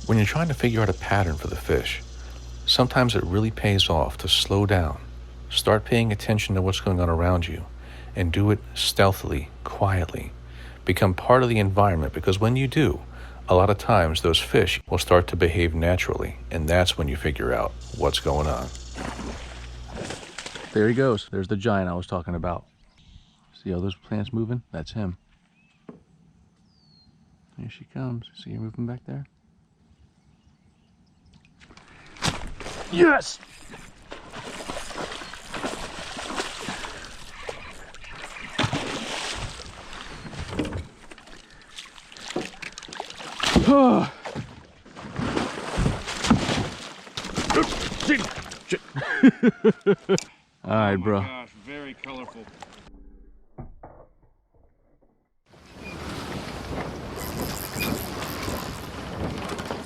When you're trying to figure out a pattern for the fish, sometimes it really pays off to slow down, start paying attention to what's going on around you, and do it stealthily, quietly. Become part of the environment, because when you do, a lot of times those fish will start to behave naturally, and that's when you figure out what's going on. There he goes. There's the giant I was talking about. See all those plants moving? That's him. Here she comes. See her moving back there? Yes! Oh. All right, bro. Oh my gosh, very colorful.